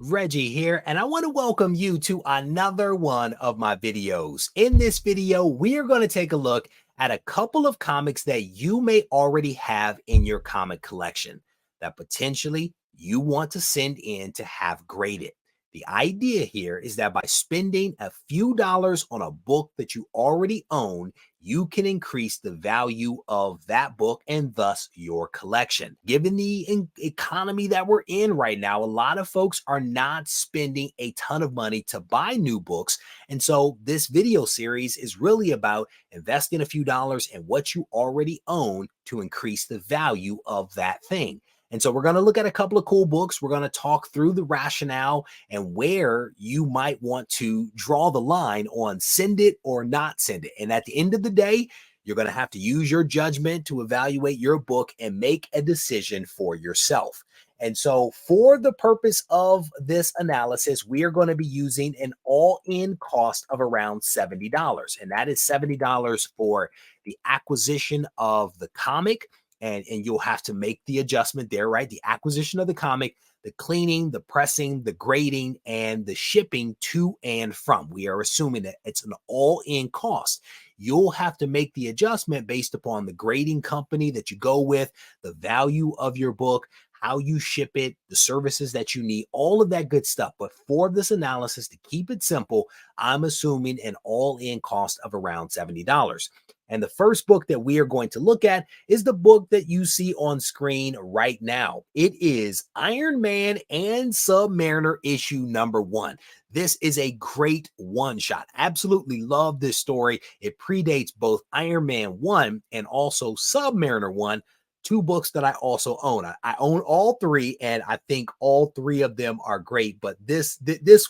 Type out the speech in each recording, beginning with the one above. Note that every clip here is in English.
Reggie here, and I want to welcome you to another one of my videos. In this video, we are going to take a look at a couple of comics that you may already have in your comic collection that potentially you want to send in to have graded. The idea here is that by spending a few dollars on a book that you already own, you can increase the value of that book and thus your collection. Given the economy that we're in right now, a lot of folks are not spending a ton of money to buy new books. And so this video series is really about investing a few dollars in what you already own to increase the value of that thing. And so we're going to look at a couple of cool books. We're going to talk through the rationale and where you might want to draw the line on send it or not send it. And at the end of the day, you're going to have to use your judgment to evaluate your book and make a decision for yourself. And so for the purpose of this analysis, we are going to be using an all-in cost of around $70. And that is $70 for the acquisition of the comic. And you'll have to make the adjustment there, right? The acquisition of the comic, the cleaning, the pressing, the grading, and the shipping to and from. We are assuming that it's an all-in cost. You'll have to make the adjustment based upon the grading company that you go with, the value of your book, how you ship it, the services that you need, all of that good stuff. But for this analysis, to keep it simple, I'm assuming an all-in cost of around $70. And the first book that we are going to look at is the book that you see on screen right now. It is Iron Man and Submariner issue number 1. This is a great one-shot. Absolutely love this story. It predates both Iron Man 1 and also Submariner 1, two books that I also own. I own all three, and I think all three of them are great, but this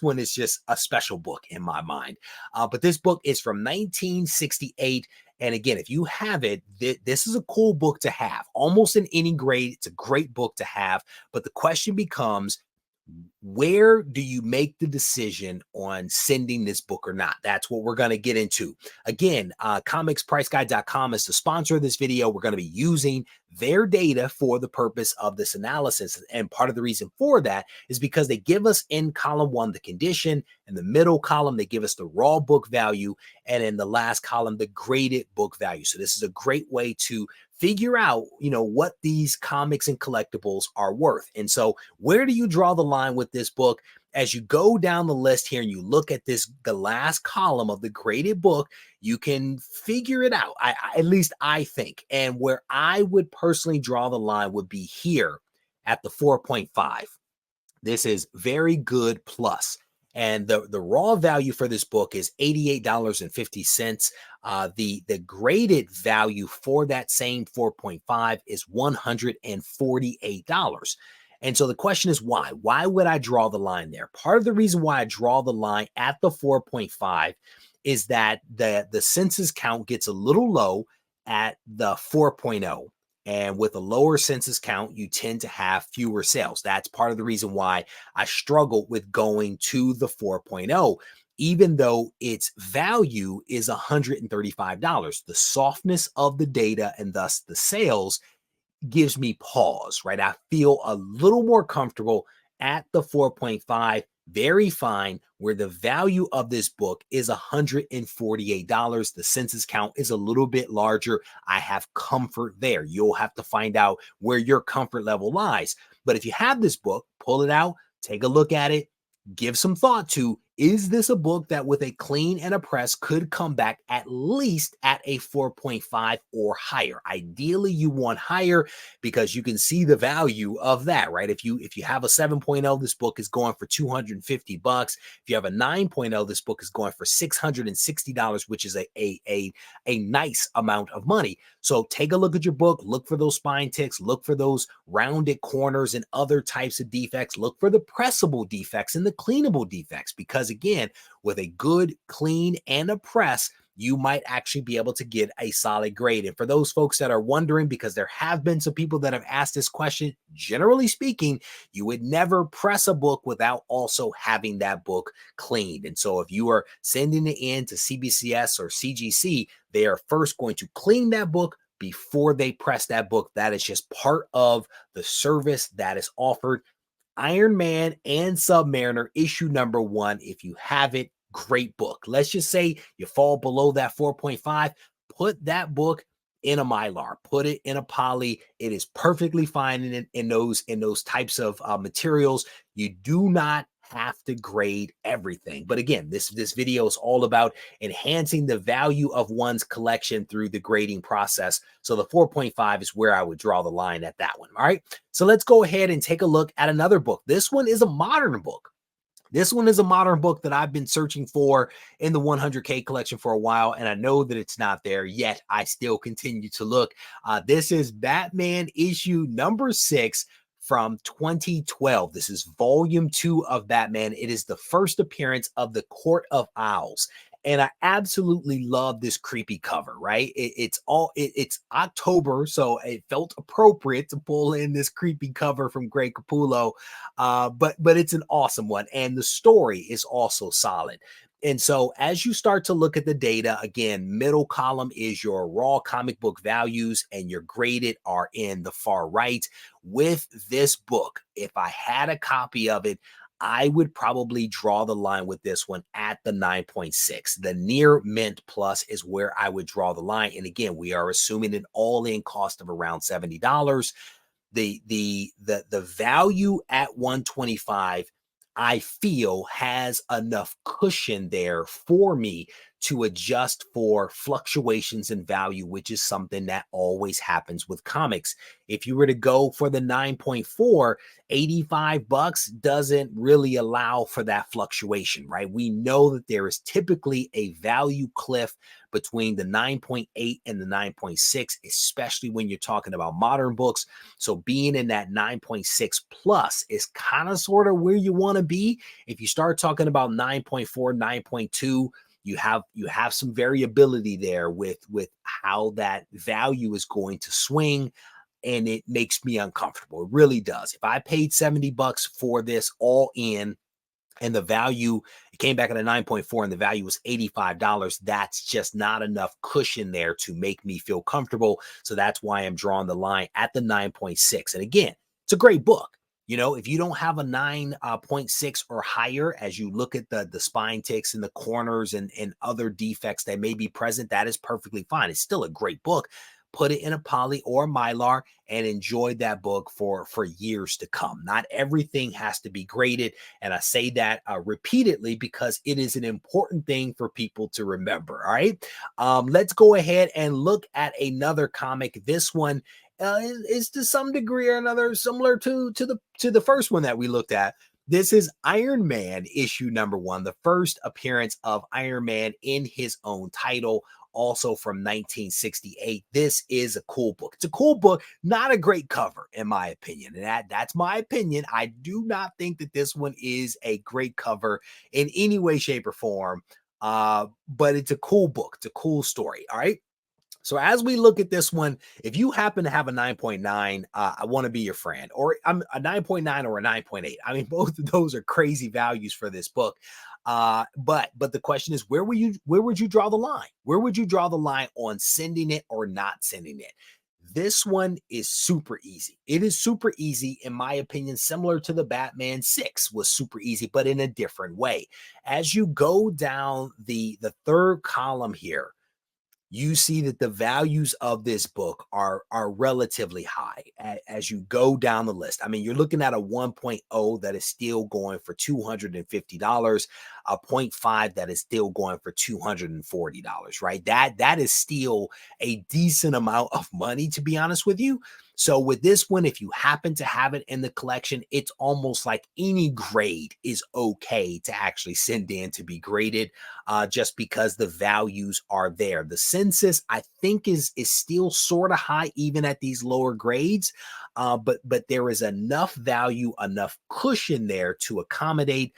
one is just a special book in my mind. But this book is from 1968. And again, if you have it, this is a cool book to have. Almost in any grade, it's a great book to have. But the question becomes, where do you make the decision on sending this book or not? That's what we're going to get into. Again, comicspriceguide.com is the sponsor of this video. We're going to be using their data for the purpose of this analysis. And part of the reason for that is because they give us in column 1 the condition, in the middle column they give us the raw book value, and in the last column the graded book value. So this is a great way to figure out, what these comics and collectibles are worth. And so where do you draw the line with this book? As you go down the list here and you look at the last column of the graded book, you can figure it out. At least I think. And where I would personally draw the line would be here at the 4.5. This is very good plus. And the raw value for this book is $88.50. The graded value for that same 4.5 is $148. And so the question is why? Why would I draw the line there? Part of the reason why I draw the line at the 4.5 is that the census count gets a little low at the 4.0. And with a lower census count, you tend to have fewer sales. That's part of the reason why I struggle with going to the 4.0, even though its value is $135. The softness of the data and thus the sales gives me pause, right? I feel a little more comfortable at the 4.5, very fine, where the value of this book is $148. The census count is a little bit larger. I have comfort there. You'll have to find out where your comfort level lies. But if you have this book, pull it out, take a look at it, give some thought to, is this a book that with a clean and a press could come back at least at a 4.5 or higher? Ideally, you want higher because you can see the value of that, right? If you have a 7.0, this book is going for $250. If you have a 9.0, this book is going for $660, which is a nice amount of money. So take a look at your book, look for those spine ticks, look for those rounded corners and other types of defects, look for the pressable defects and the cleanable defects, because again, with a good clean and a press, you might actually be able to get a solid grade. And for those folks that are wondering, because there have been some people that have asked this question, generally speaking, you would never press a book without also having that book cleaned. And so if you are sending it in to CBCS or CGC, they are first going to clean that book before they press that book. That is just part of the service that is offered. Iron Man and Submariner issue number 1. If you have it, great book. Let's just say you fall below that 4.5, put that book in a Mylar, put it in a poly. It is perfectly fine in those types of materials. You do not have to grade everything. But again, this video is all about enhancing the value of one's collection through the grading process. So the 4.5 is where I would draw the line at that one. All right. So let's go ahead and take a look at another book. This one is a modern book. This one is a modern book that I've been searching for in the 100K collection for a while, and I know that it's not there yet. I still continue to look. This is Batman issue number 6 from 2012. This is volume 2 of Batman. It is the first appearance of the Court of Owls. And I absolutely love this creepy cover, right? It's October, so it felt appropriate to pull in this creepy cover from Greg Capullo. But it's an awesome one, and the story is also solid. And so as you start to look at the data, again, middle column is your raw comic book values, and your graded are in the far right. With this book, if I had a copy of it, I would probably draw the line with this one at the 9.6. The near mint plus is where I would draw the line. And again, we are assuming an all-in cost of around $70. The value at 125, I feel, has enough cushion there for me to adjust for fluctuations in value, which is something that always happens with comics. If you were to go for the 9.4, $85 doesn't really allow for that fluctuation, right? We know that there is typically a value cliff between the 9.8 and the 9.6, especially when you're talking about modern books. So being in that 9.6 plus is kind of sort of where you want to be. If you start talking about 9.4, 9.2, you have some variability there with how that value is going to swing, and it makes me uncomfortable. It really does. If I paid $70 for this all in, and the value, it came back at a 9.4 and the value was $85, that's just not enough cushion there to make me feel comfortable. So that's why I'm drawing the line at the 9.6. And again, it's a great book. You know, if you don't have a 9.6 or higher, as you look at the spine ticks in the corners and other defects that may be present, that is perfectly fine. It's still a great book. Put it in a poly or Mylar and enjoy that book for years to come. Not everything has to be graded. And I say that repeatedly because it is an important thing for people to remember. All right. Let's go ahead and look at another comic. This one is to some degree or another similar to the first one that we looked at. This is Iron Man issue number 1, the first appearance of Iron Man in his own title, also from 1968. This is a cool book. It's a cool book, not a great cover, in my opinion. And that's my opinion. I do not think that this one is a great cover in any way, shape, or form. But it's a cool book. It's a cool story. All right. So as we look at this one, if you happen to have a 9.9, I want to be your friend, or I'm a 9.9 or a 9.8. I mean, both of those are crazy values for this book. But the question is, where would you draw the line? Where would you draw the line on sending it or not sending it? This one is super easy. It is super easy, in my opinion, similar to the Batman 6 was super easy, but in a different way. As you go down the third column here, you see that the values of this book are relatively high as you go down the list. I mean, you're looking at a 1.0 that is still going for $250, a 0.5 that is still going for $240, right? That is still a decent amount of money, to be honest with you. So with this one, if you happen to have it in the collection, it's almost like any grade is okay to actually send in to be graded, just because the values are there. The census, I think, is still sort of high even at these lower grades, but there is enough value, enough cushion there to accommodate.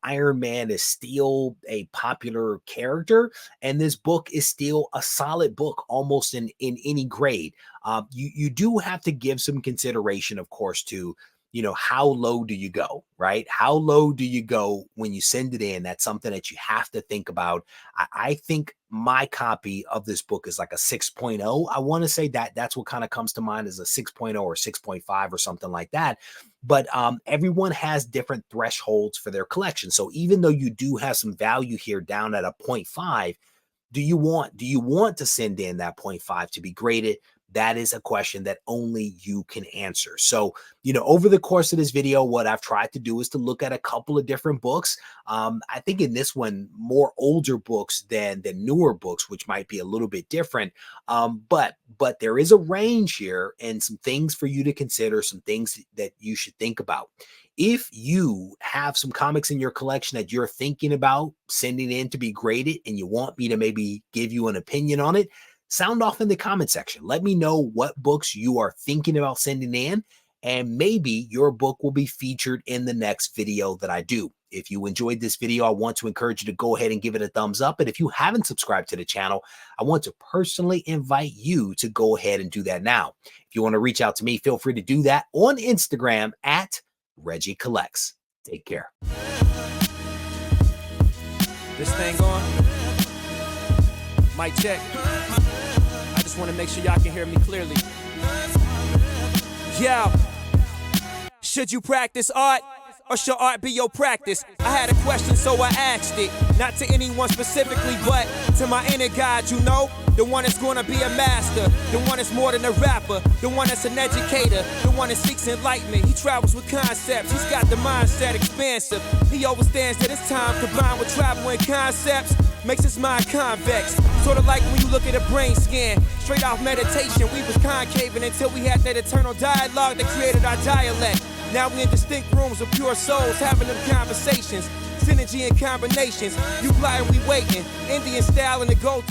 Iron Man is still a popular character, and this book is still a solid book almost in any grade. You do have to give some consideration, of course, to, you know, how low do you go, right? How low do you go when you send it in? That's something that you have to think about. I think my copy of this book is like a 6.0. I want to say that that's what kind of comes to mind as a 6.0 or 6.5 or something like that. But everyone has different thresholds for their collection. So even though you do have some value here down at a 0.5, do you want to send in that 0.5 to be graded? That is a question that only you can answer. So, over the course of this video, what I've tried to do is to look at a couple of different books. I think in this one, more older books than newer books, which might be a little bit different. But there is a range here and some things for you to consider, some things that you should think about. If you have some comics in your collection that you're thinking about sending in to be graded and you want me to maybe give you an opinion on it, sound off in the comment section. Let me know what books you are thinking about sending in, and maybe your book will be featured in the next video that I do. If you enjoyed this video, I want to encourage you to go ahead and give it a thumbs up. And if you haven't subscribed to the channel, I want to personally invite you to go ahead and do that now. If you want to reach out to me, feel free to do that on Instagram at Regie Collects. Take care. This thing on? Mic check. I just want to make sure y'all can hear me clearly. Yo, should you practice art, or should art be your practice? I had a question, so I asked it. Not to anyone specifically, but to my inner God, the one that's gonna be a master, the one that's more than a rapper, the one that's an educator, the one that seeks enlightenment. He travels with concepts, he's got the mindset expansive. He understands that his time combined with travel and concepts makes his mind convex. Sort of like when you look at a brain scan, straight off meditation, we was concaving until we had that eternal dialogue that created our dialect. Now we in distinct rooms with pure souls having them conversations, synergy and combinations. You fly and we waiting, Indian style in the gold.